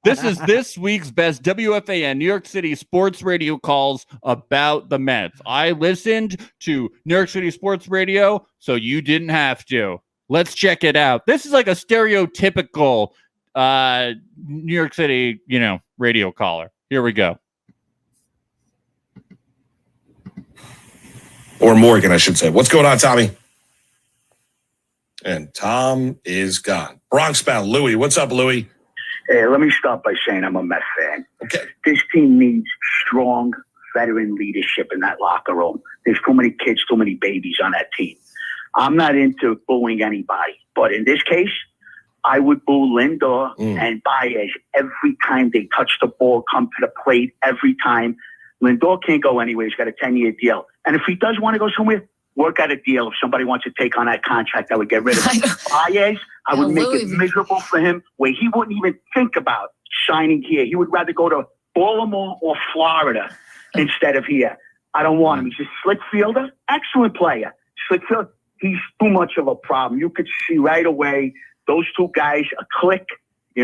This is this week's best WFAN New York City sports radio calls about the Mets. I listened to New York City sports radio, so you didn't have to. Let's check it out. This is like a stereotypical New York City, radio caller. Here we go. Or Morgan, I should say. What's going on, Tommy? And Tom is gone. Bronx bound. Louie. What's up, Louie? Hey, let me start by saying I'm a Mets fan. Okay. This team needs strong veteran leadership in that locker room. There's too many kids, too many babies on that team. I'm not into booing anybody, but in this case, I would boo Lindor and Baez every time they touch the ball, come to the plate, every time. Lindor can't go anywhere. He's got a 10-year deal. And if he does want to go somewhere, work out a deal. If somebody wants to take on that contract, I would get rid of him. Baez, I would make it miserable for him where he wouldn't even think about signing here. He would rather go to Baltimore or Florida instead of here. I don't want him. He's a slick fielder, excellent player. Slick fielder. He's too much of a problem. You could see right away those two guys, a click. He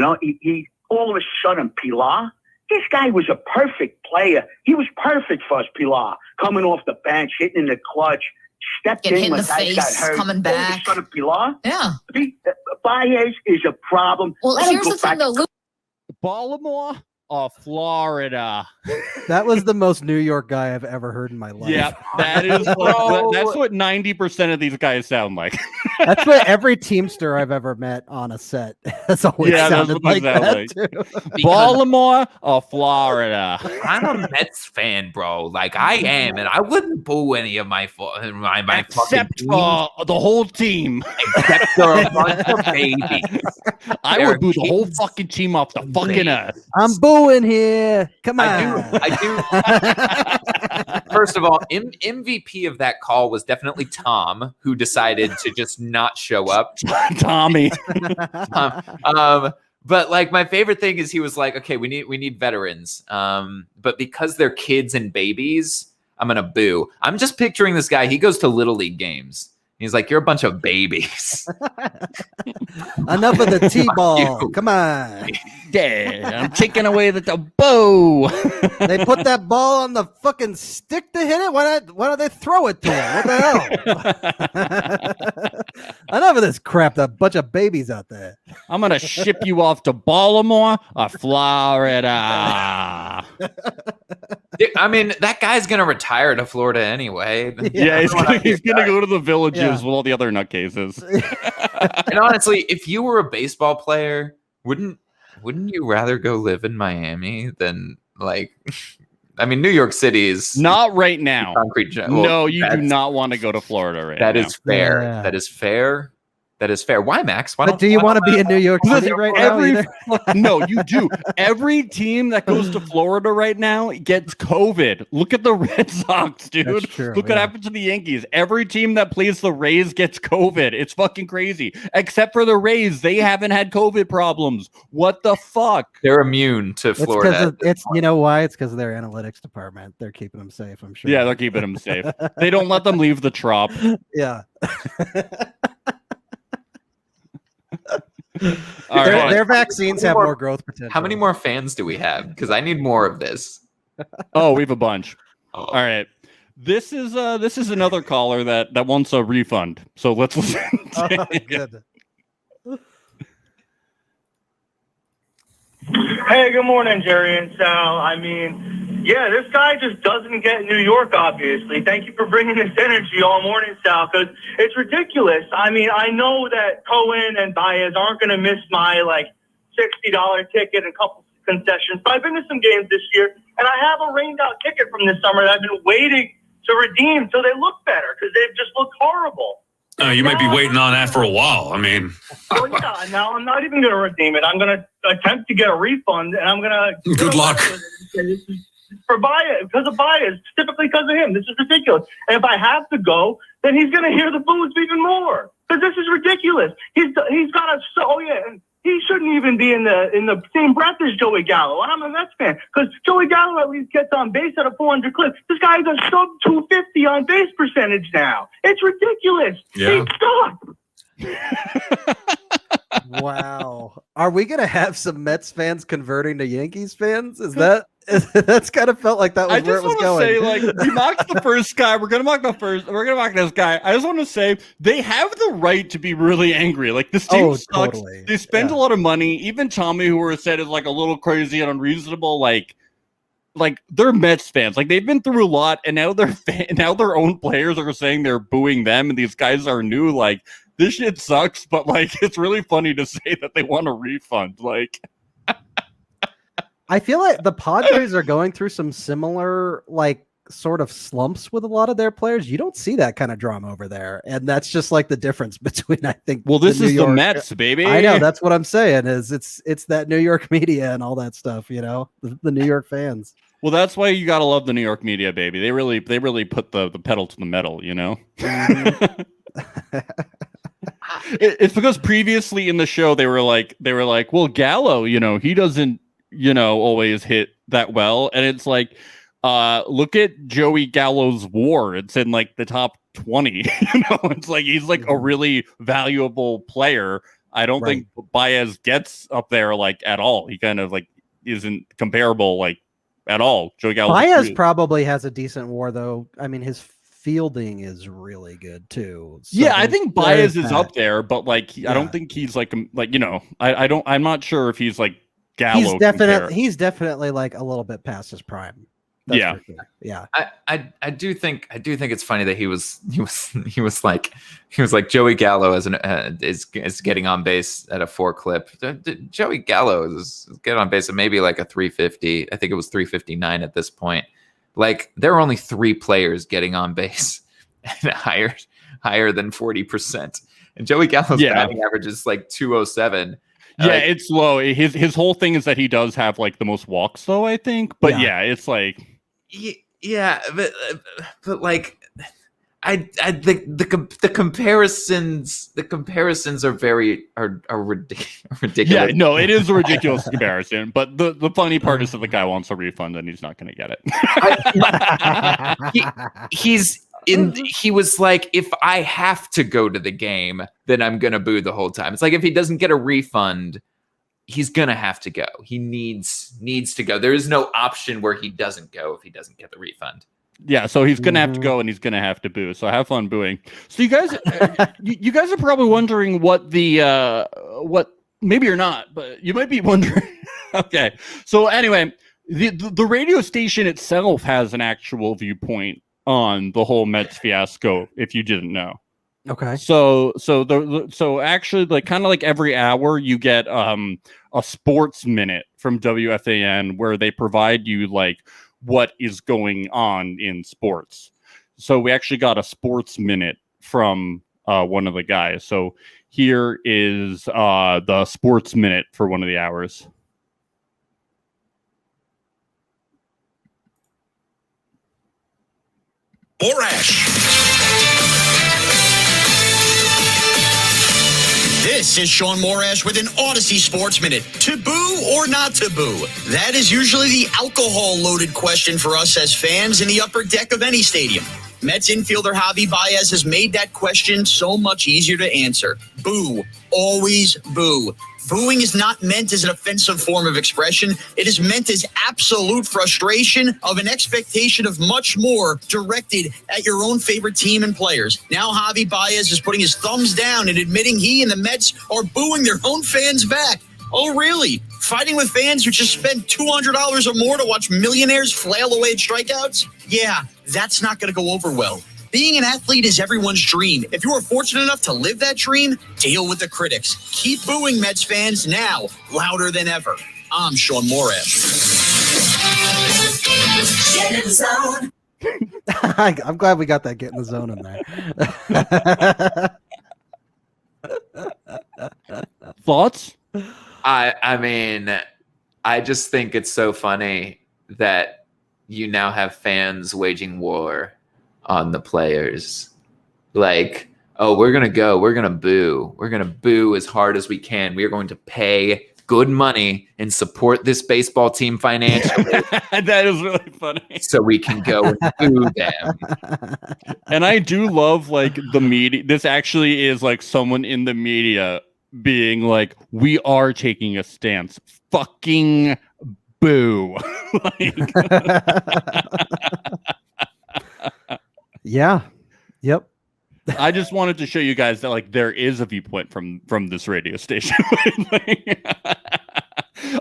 all of a sudden, Pilar, this guy was a perfect player. He was perfect for us, Pilar, coming off the bench, hitting in the clutch, stepped in when guys got hurt. Coming back. All of a sudden, Pilar. Yeah. Baez is a problem. Well, here's the thing, though. Baltimore or Florida? That was the most New York guy I've ever heard in my life. Yeah, that's what 90% of these guys sound like. That's what every Teamster I've ever met on a set has always sounded like that too. Baltimore or Florida? I'm a Mets fan, bro. Like I am, and I wouldn't boo any of my except for the whole team, except for a bunch of babies. I would boo the whole fucking team off the fucking earth. I'm booing here. Come on. I do. First of all, MVP of that call was definitely Tom, who decided to just not show up. Tommy. But like my favorite thing is he was like, okay, we need veterans. But because they're kids and babies, I'm gonna boo. I'm just picturing this guy. He goes to Little League games. He's like, you're a bunch of babies. Enough of the T-ball. Come on. Yeah, I'm taking away the bow. They put that ball on the fucking stick to hit it. Why don't they throw it to him? What the hell? Enough of this crap. A bunch of babies out there. I'm gonna ship you off to Baltimore or Florida. I mean, that guy's gonna retire to Florida anyway. Yeah, he's gonna go to the Villages with all the other nutcases. And honestly, if you were a baseball player, wouldn't you rather go live in Miami than like? I mean, New York City is not right now. Concrete. No, you do not want to go to Florida right now. That is fair. Yeah. That is fair. That is fair. Why, Max? Why do you want to be in New York City right now? No, you do. Every team that goes to Florida right now gets COVID. Look at the Red Sox, dude. Look what happened to the Yankees. Every team that plays the Rays gets COVID. It's fucking crazy. Except for the Rays. They haven't had COVID problems. What the fuck? They're immune to Florida. It's you know why? It's because of their analytics department. They're keeping them safe, I'm sure. Yeah, they're keeping them safe. They don't let them leave the trop. Yeah. Their vaccines have more growth potential. How many more fans do we have? Because I need more of this. Oh, we have a bunch. Oh. All right. This is another caller that wants a refund. So let's listen. Good. Hey, good morning, Jerry and Sal. I mean, yeah, this guy just doesn't get New York, obviously. Thank you for bringing this energy all morning, Sal, because it's ridiculous. I mean, I know that Cohen and Baez aren't going to miss my, $60 ticket and a couple concessions, but I've been to some games this year, and I have a rained-out ticket from this summer that I've been waiting to redeem till they look better, because they've just looked horrible. You might be waiting on that for a while. I mean, well, yeah. Now I'm not even going to redeem it. I'm going to attempt to get a refund, and I'm going to. Good luck. For Baez, because of Baez, typically because of him. This is ridiculous. And if I have to go, then he's going to hear the boos even more, because this is ridiculous. He's got a. Oh yeah. He shouldn't even be in the same breath as Joey Gallo. And I'm a Mets fan, because Joey Gallo at least gets on base at a 400 clip. This guy's a sub 250 on base percentage now. It's ridiculous. Yeah. He sucks. Wow. Are we going to have some Mets fans converting to Yankees fans? That's kind of felt like that was where it was going. I just want to say, like, we mocked the first guy. We're going to mock this guy. I just want to say they have the right to be really angry. Like, this team sucks. Totally. They spend a lot of money. Even Tommy, who were said is like a little crazy and unreasonable, like they're Mets fans. Like, they've been through a lot, and now now their own players are saying they're booing them, and these guys are new. Like, this shit sucks, but like, it's really funny to say that they want a refund. Like, I feel like the Padres are going through some similar, like, sort of slumps with a lot of their players. You don't see that kind of drama over there, and that's just like the difference between, I think. Well, this is the Mets, baby. I know, that's what I'm saying. Is it's that New York media and all that stuff. You know, the New York fans. Well, that's why you gotta love the New York media, baby. They really put the pedal to the metal. You know. Mm-hmm. It's because previously in the show they were like, well, Gallo, you know, he doesn't, you know, always hit that well, and it's like, look at Joey Gallo's WAR. It's in like the top 20. You know, it's like he's like a really valuable player. I don't think Baez gets up there like at all. He kind of like isn't comparable like at all. Joey Gallo. Baez probably has a decent WAR though. I mean, his fielding is really good too. So yeah, I think Baez is up there, but like I don't think he's like you know, I'm not sure if he's like Gallo. He's definitely like a little bit past his prime. That's yeah. for sure. Yeah. I do think it's funny that he was like Joey Gallo is getting on base at a 4 clip. Joey Gallo is getting on base at maybe like a 350. I think it was 359 at this point. Like, there are only 3 players getting on base and higher than 40%. And Joey Gallo's batting average is like 207. Yeah, it's low. His whole thing is that he does have like the most walks, though, I think. But yeah it's like, yeah, but like, I think the comparisons are very ridiculous. Yeah, no, it is a ridiculous comparison. But the funny part is that the guy wants a refund and he's not going to get it. He was like, if I have to go to the game, then I'm going to boo the whole time. It's like, if he doesn't get a refund, he's going to have to go. He needs to go. There is no option where he doesn't go if he doesn't get the refund. Yeah, so he's going to have to go and he's going to have to boo. So have fun booing. So you guys you guys are probably wondering what maybe you're not, but you might be wondering. Okay. So anyway, the radio station itself has an actual viewpoint on the whole Mets fiasco, if you didn't know. Okay. So actually, like, kind of like every hour you get a sports minute from WFAN where they provide you like what is going on in sports. So we actually got a sports minute from one of the guys. So here is the sports minute for one of the hours. This is Sean Morash with an Odyssey Sports Minute. To boo or not to boo? That is usually the alcohol-loaded question for us as fans in the upper deck of any stadium. Mets infielder Javier Baez has made that question so much easier to answer. Boo. Always boo. Booing is not meant as an offensive form of expression. It is meant as absolute frustration of an expectation of much more directed at your own favorite team and players. Now Javier Baez is putting his thumbs down and admitting he and the Mets are booing their own fans back. Oh, really? Fighting with fans who just spent $200 or more to watch millionaires flail away at strikeouts? Yeah, that's not going to go over well. Being an athlete is everyone's dream. If you are fortunate enough to live that dream, deal with the critics. Keep booing, Mets fans, now, louder than ever. I'm Sean Morash. Get in the zone. I'm glad we got that get in the zone in there. Thoughts? I mean, I just think it's so funny that you now have fans waging war on the players. Like, oh, we're going to boo as hard as we can. We are going to pay good money and support this baseball team financially That is really funny. so we can go and boo them. And I do love like the media. This actually is like someone in the media being like, we are taking a stance. Fucking boo. Like, Yeah. Yep. I just wanted to show you guys that like there is a viewpoint from this radio station.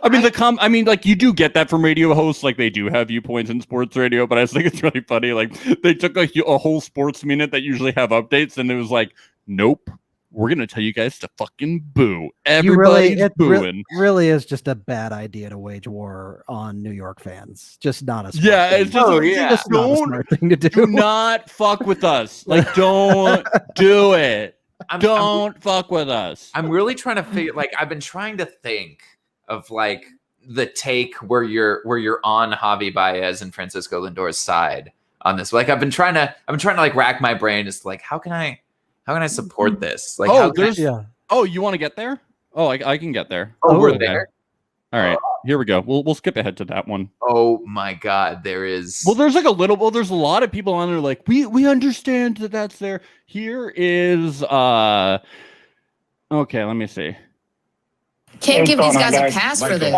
I mean, like you do get that from radio hosts, like they do have viewpoints in sports radio, but I just think it's really funny. Like they took a whole sports minute that usually have updates, and it was like, nope, we're gonna tell you guys to fucking boo. Everybody's booing. Really is just a bad idea to wage war on New York fans. Just not a smart Yeah, thing. it's just Just not a smart thing to do. do not fuck with us. Like, don't do it. Don't fuck with us. I'm really trying to figure. Like, I've been trying to think of like the take where you're on Javi Baez and Francisco Lindor's side on this. Like, I've been trying to like rack my brain as to like how can I support this? Like, oh, you want to get there? Oh, I can get there. Oh, we're Okay. there. All right, here we go. We'll skip ahead to that one. Oh my God, there is. Well, there's a lot of people on there like we understand that that's there. Here is okay, let me see. Can't give these guys a pass for this.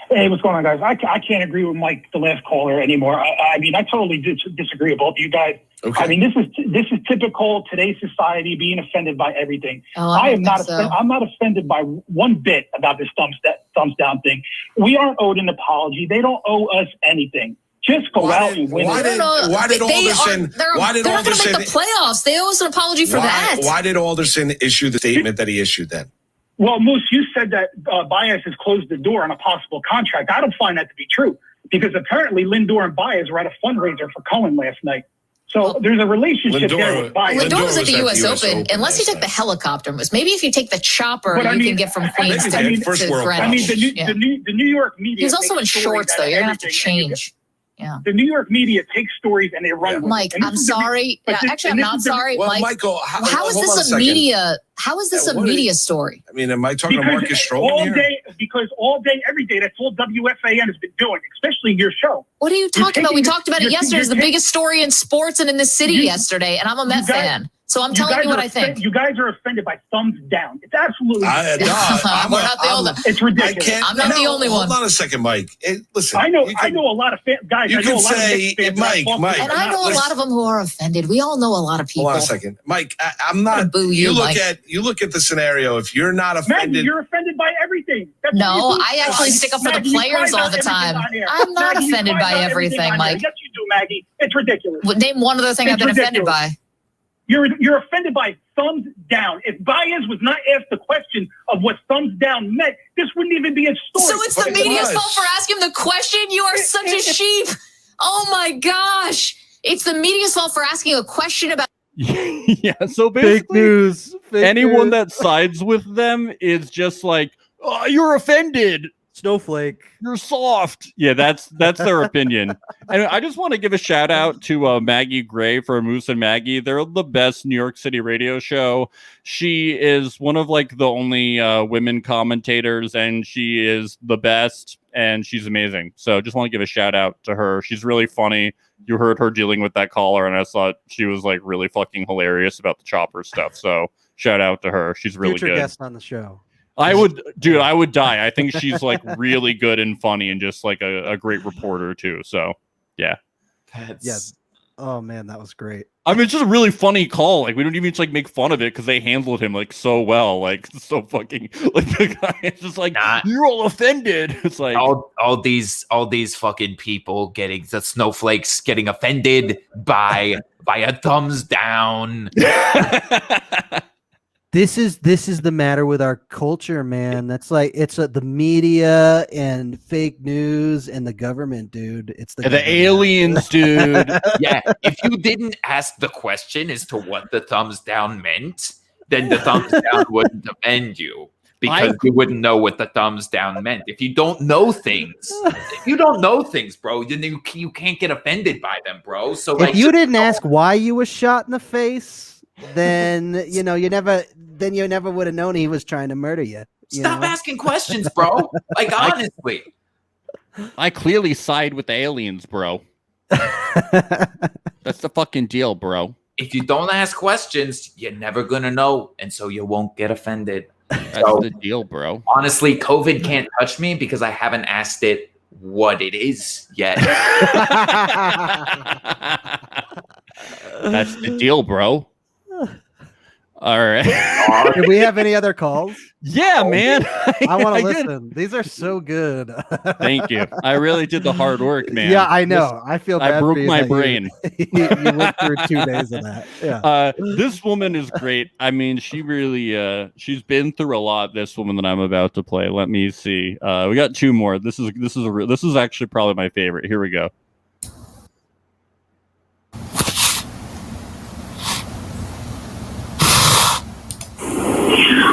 Hey, what's going on, guys? I can't agree with Mike, the last caller, anymore. I mean, I totally disagree with both of you guys. Okay. I mean, this is typical today's society, being offended by everything. Oh, I am not. I'm not offended by one bit about this thumbs down thing. We aren't owed an apology. They don't owe us anything. Just go out and win. Why did Alderson? Why did they're not going to Alderson make the playoffs. They owe us an apology for that. Why did Alderson issue the statement that he issued then? Well, Moose, you said that Baez has closed the door on a possible contract. I don't find that to be true because apparently Lindor and Baez were at a fundraiser for Cohen last night. So there's a relationship there with Baez. Lindor was at the U.S. Open. Unless you take the helicopter, Moose. Maybe if you take the chopper, you can get from Queens to Greenwich. I mean, the New York media. He was also in shorts, though. You're going to have to change. Yeah. The New York media takes stories and they run with Mike, I'm sorry. Actually, I'm not sorry. Well, Mike, Michael, how is this a media? How is this a media story? I mean, am I talking to Marcus Stroman here? Because all day, every day, that's all WFAN has been doing, especially your show. What are you talking about? We talked about it yesterday. It's the biggest story in sports and in the city yesterday, and I'm a Met fan. So I'm telling you what I think. You guys are offended by thumbs down. It's absolutely. We're not the only. It's ridiculous. I'm not the only one. Hold on a second, Mike. Listen, I know a lot of guys. You can say, Mike, and I know a lot of them who are offended. We all know a lot of people. Hold on a second, Mike. I'm not. Boo you, Mike. You look at the scenario. If you're not offended, Maggie, you're offended by everything. No, I actually stick up for the players all the time. I'm not offended by everything, Mike. Yes, you do, Maggie. It's ridiculous. Name one other thing I've been offended by. You're offended by thumbs down. If Baez was not asked the question of what thumbs down meant, this wouldn't even be a story. So it's the media's fault for asking the question? You are such a sheep. Oh my gosh. It's the media's fault for asking a question about. Yeah, so basically, Fake news. Anyone that sides with them is just like, oh, you're offended. Snowflake. You're soft. Yeah, that's their opinion. And I just want to give a shout out to Maggie Gray for Moose and Maggie. They're the best New York City radio show. She is one of like the only women commentators, and she is the best, and she's amazing. So just want to give a shout out to her. She's really funny. You heard her dealing with that caller, and I thought she was like really fucking hilarious about the chopper stuff. So shout out to her. She's really Future good. guest on the show. I would die. I think she's like really good and funny and just like a great reporter too. So yeah. Oh man, that was great. I mean, it's just a really funny call. Like we don't even like make fun of it because they handled him like so well. Like so fucking like the guy is just like you're all offended. It's like all these fucking people getting the snowflakes getting offended by a thumbs down. This is the matter with our culture, man. That's like it's the media and fake news and the government, dude. It's the aliens, dude. Yeah, if you didn't ask the question as to what the thumbs down meant, then the thumbs down wouldn't offend you because you wouldn't know what the thumbs down meant. If you don't know things, bro, then you can't get offended by them, bro. So if you didn't ask why you was shot in the face, then you never would have known he was trying to murder you. Stop asking questions, bro. Like, honestly. I clearly side with the aliens, bro. That's the fucking deal, bro. If you don't ask questions, you're never gonna know, and so you won't get offended. That's So, the deal, bro. honestly, COVID can't touch me because I haven't asked it what it is yet. That's the deal, bro. All right. Do we have any other calls? Yeah, man. I want to did. listen. These are so good. Thank you. I really did the hard work, man. Yeah, I know. I feel bad I broke for you my that you- brain. you went through 2 days of that. Yeah. This woman is great. I mean, she really she's been through a lot, this woman that I'm about to play. Let me see. We got 2 more. This is actually probably my favorite. Here we go.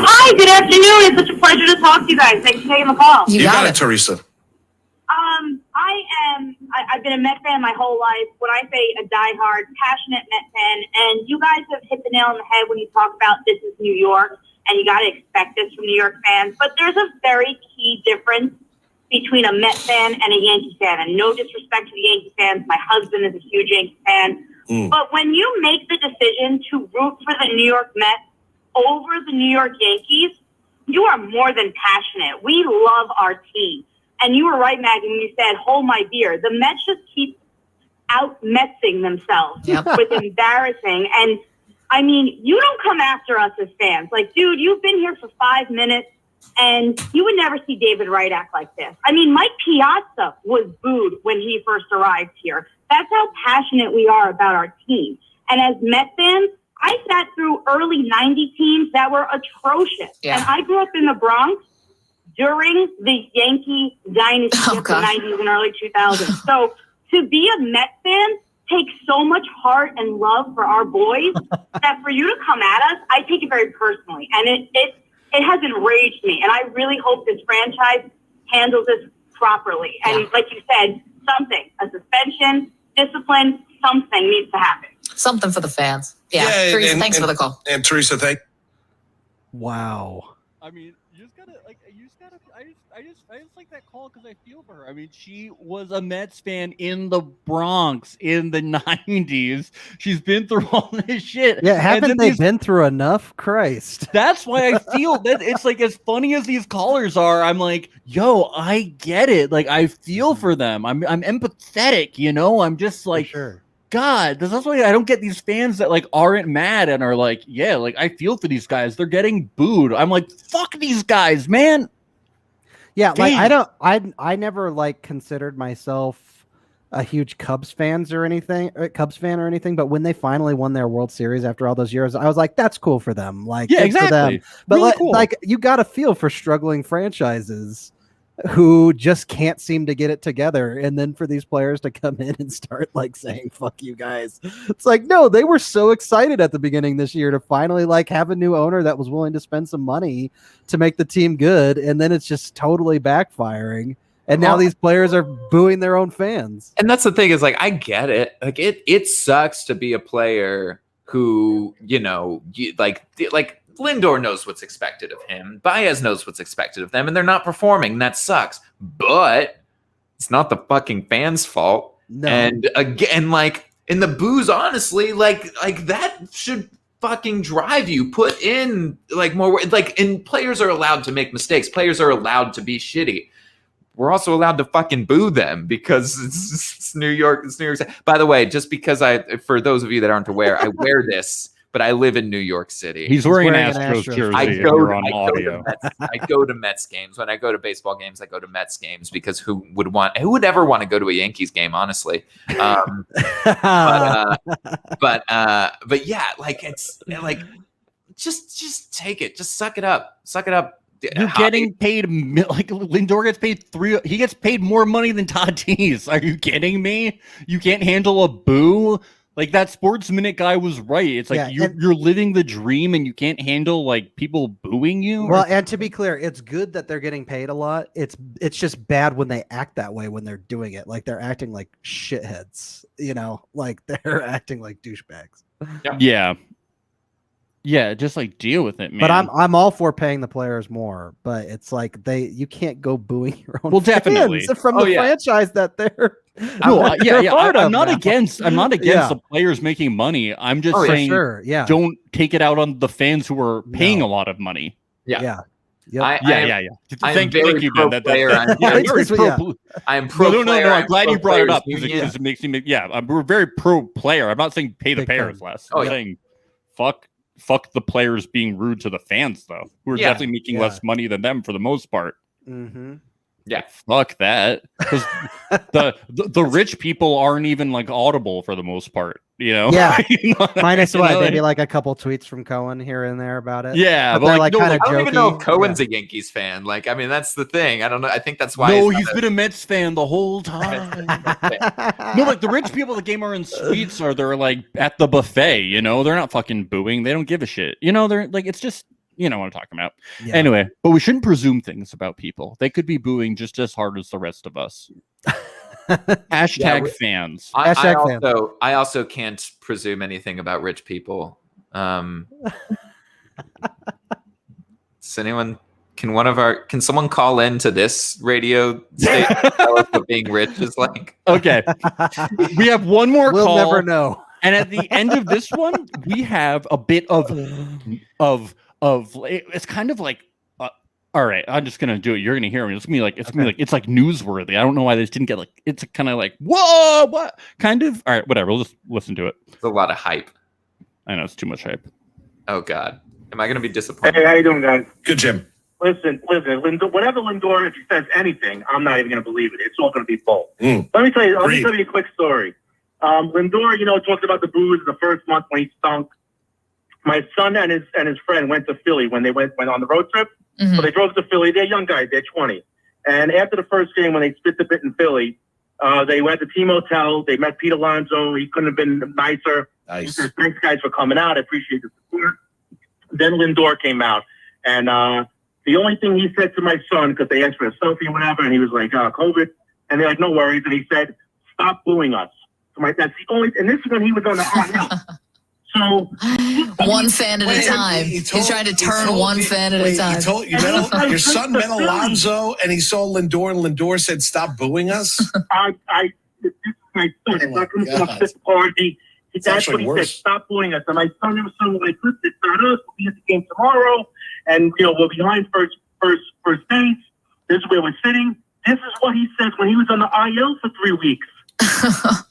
Hi, good afternoon. It's such a pleasure to talk to you guys. Thanks for taking the call. You got it, Teresa. I've been a Met fan my whole life. When I say a diehard, passionate Met fan, and you guys have hit the nail on the head when you talk about this is New York, and you got to expect this from New York fans. But there's a very key difference between a Met fan and a Yankee fan. And no disrespect to the Yankee fans. My husband is a huge Yankee fan. But when you make the decision to root for the New York Mets over the New York Yankees, you are more than passionate. We love our team. And you were right, Maggie, when you said, hold my beer. The Mets just keep out-Metsing themselves with embarrassing. And, I mean, you don't come after us as fans. Like, dude, you've been here for 5 minutes, and you would never see David Wright act like this. I mean, Mike Piazza was booed when he first arrived here. That's how passionate we are about our team. And as Met fans, I sat through early 90 teams that were atrocious. Yeah. And I grew up in the Bronx during the Yankee dynasty of the 90s and early 2000s. So to be a Met fan takes so much heart and love for our boys that for you to come at us, I take it very personally. And it has enraged me. And I really hope this franchise handles this properly. And like you said, something, a suspension, discipline, something needs to happen. Something for the fans. Yeah. Teresa, thanks for the call. And Teresa, thank. Wow. I mean, I just like that call because I feel for her. I mean, she was a Mets fan in the Bronx in the 90s. She's been through all this shit. Yeah, haven't they been through enough? Christ. That's why I feel that it's like, as funny as these callers are, I'm like, yo, I get it. Like, I feel for them. I'm empathetic, you know? I'm just like, sure. God, that's why I don't get these fans that like aren't mad and are like, yeah, like I feel for these guys. They're getting booed. I'm like, fuck these guys, man. Yeah, Damn. like I never like considered myself a huge Cubs fan or anything, but when they finally won their World Series after all those years, I was like, that's cool for them. Like, yeah, good exactly. for them. But really cool. like you got to feel for struggling franchises who just can't seem to get it together, and then for these players to come in and start like saying fuck you guys. It's like, no, they were so excited at the beginning this year to finally like have a new owner that was willing to spend some money to make the team good, and then it's just totally backfiring, and now these players are booing their own fans. And that's the thing, is like, I get it. Like it sucks to be a player who, you know, like Lindor knows what's expected of him. Baez knows what's expected of them, and they're not performing. That sucks. But it's not the fucking fans' fault. No. And again, like, in the boos, honestly, like that should fucking drive you. Put in like more, like, and players are allowed to make mistakes. Players are allowed to be shitty. We're also allowed to fucking boo them because it's New York. It's New York. By the way, just because for those of you that aren't aware, I wear this, but I live in New York City. He's wearing an Astros Astros jersey. I Audio. go to Mets games. When I go to baseball games, I go to Mets games because who would ever want to go to a Yankees game, honestly? But yeah, like, it's like, just take it. Just suck it up. Suck it up. You're getting paid like Lindor gets paid he gets paid more money than Tatis. Are you kidding me? You can't handle a boo? Like, that Sports Minute guy was right. It's like, you're living the dream and you can't handle like people booing you. Well, and to be clear, it's good that they're getting paid a lot. It's just bad when they act that way when they're doing it. Like, they're acting like shitheads, you know, like they're acting like douchebags. Yeah. Yeah, just like deal with it, man. But I'm all for paying the players more, but it's like you can't go booing your own definitely fans from the franchise that they're I'm not against the players making money. I'm just saying don't take it out on the fans who are paying a lot of money. Yeah. Thank you, Ben. I'm pro. No. I'm glad you brought it up because it makes me. We're very pro player. I'm not saying pay the players less. I'm saying fuck the players being rude to the fans though, who are definitely making less money than them for the most part. Mm-hmm. Yeah, fuck that. Because the rich people aren't even like audible for the most part, you know. Yeah, minus what maybe like a couple tweets from Cohen here and there about it. Yeah, but they're like kind of jokey. I don't even know if Cohen's a Yankees fan. Like, I mean, that's the thing. I don't know. I think that's why. No, he's been a Mets fan the whole time. No, like the rich people at the game are in suites or they're like at the buffet. You know, they're not fucking booing. They don't give a shit. You know, they're like it's just. You know what I'm talking about. Yeah. Anyway, but we shouldn't presume things about people. They could be booing just as hard as the rest of us. Hashtag fans. I also can't presume anything about rich people. Does anyone? Can someone call into this radio station and tell us what being rich is like? Okay, we have one more call. We'll never know. And at the end of this one, we have a bit of it's kind of like all right, I'm just gonna do it. You're gonna hear me. It's gonna be like it's like newsworthy. I don't know why this didn't get like it's kind of like whoa, what kind of all right, whatever. We'll just listen to it. It's a lot of hype. I know it's too much hype. Oh God, am I gonna be disappointed? Hey, how you doing, guys? Good, Jim. Listen. Whenever Lindor, if he says anything, I'm not even gonna believe it. It's all gonna be bull. Let me tell you a quick story. Lindor, talked about the booze the first month when he stunk. My son and his friend went to Philly when they went on the road trip. Mm-hmm. So they drove to Philly. They're young guys. They're 20. And after the first game, when they spit the bit in Philly, they went to Team Hotel. They met Pete Alonso. He couldn't have been nicer. Nice. He said, thanks, guys, for coming out. I appreciate the support. Then Lindor came out. And the only thing he said to my son, because they asked for a selfie or whatever, and he was like, COVID. And they're like, no worries. And he said, stop booing us. So that's the only, and this is when he was on the IL. So one fan at a time. He's trying to turn one fan at a time. Your son met Alonso, and he saw Lindor, and Lindor said, "Stop booing us." This is my son. It's not coming from a fifth party. That's what he said. Stop booing us. And my son was like, "Listen, it's not us. We'll be at the game tomorrow, and we're behind first base. This is where we're sitting." This is what he said when he was on the IL for 3 weeks.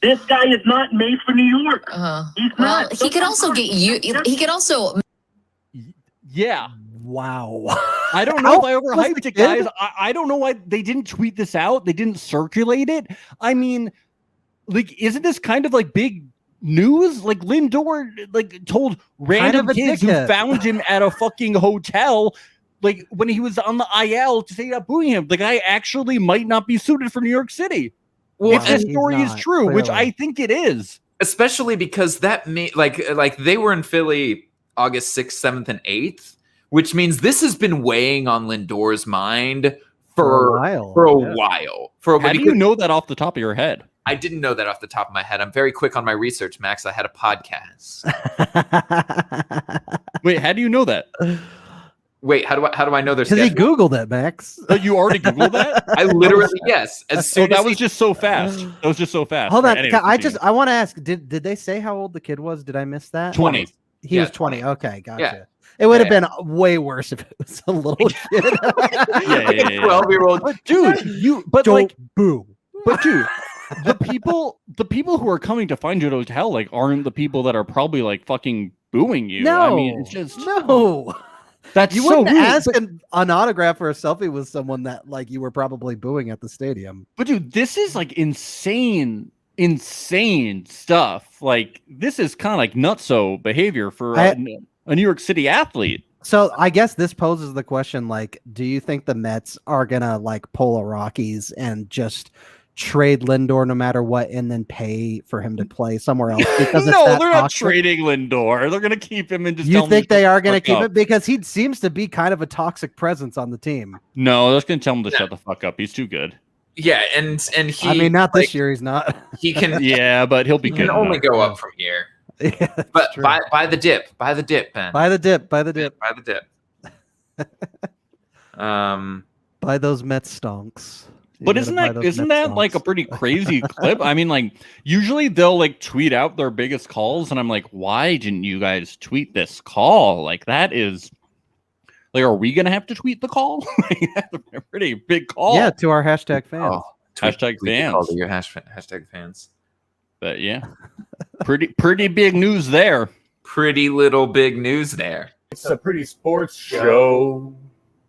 This guy is not made for New York. He's not. He could also get you. He could also. Yeah. Wow. I don't know if I overhyped it, guys. I don't know why they didn't tweet this out. They didn't circulate it. I mean, like, isn't this kind of like big news? Like Lindor, like told random kids who found him at a fucking hotel, like when he was on the IL, to say that booing him. Like, I actually might not be suited for New York City. Well, if this story is true, clearly. Which I think it is, especially because that like they were in Philly August 6th, 7th, and 8th, which means this has been weighing on Lindor's mind for a while. How do you know that off the top of your head? I didn't know that off the top of my head. I'm very quick on my research, Max. I had a podcast. Wait, how do you know that? Wait, how do I know their schedule? Because he Googled it, Max. Oh, you already Googled that? I literally, yes. That was just so fast. That was just so fast. Hold on. Anyway, I want to ask, did they say how old the kid was? Did I miss that? 20. He was 20. Okay, gotcha. Yeah. It would have been way worse if it was a little kid. Yeah. 12-year-old. Dude, don't boo. But dude, the people who are coming to find you at a hotel, like, aren't the people that are probably like fucking booing you. No. I mean, it's just no. That's you so wouldn't rude. ask an autograph or a selfie with someone that like you were probably booing at the stadium. But dude, this is like insane stuff. Like, this is kind of like nutso behavior for a New York City athlete. So I guess this poses the question, like, do you think the Mets are gonna like pull a Rockies and just trade Lindor no matter what, and then pay for him to play somewhere else? Because no, they're not trading Lindor. They're going to keep him and just. You think they are going to keep him because he seems to be kind of a toxic presence on the team? No, they're going to tell him to shut the fuck up. He's too good. Yeah, and he. I mean, not this year. He's not. He can. Yeah, but he'll be good. He can only go up from here. Yeah, But true. buy the dip, Ben. Buy the dip. Buy the dip. Buy the dip. Buy those Mets stonks. You But gotta isn't buy that those isn't Mets that like a stonks. pretty crazy clip? I mean, like usually they'll like tweet out their biggest calls, and I'm like, why didn't you guys tweet this call? Like that is like, are we gonna have to tweet the call? Like, that's a pretty big call. Yeah, to our hashtag fans. Hashtag tweet the call fans. to your hashtag fans. But yeah, pretty big news there. Pretty little big news there. It's a pretty sports show.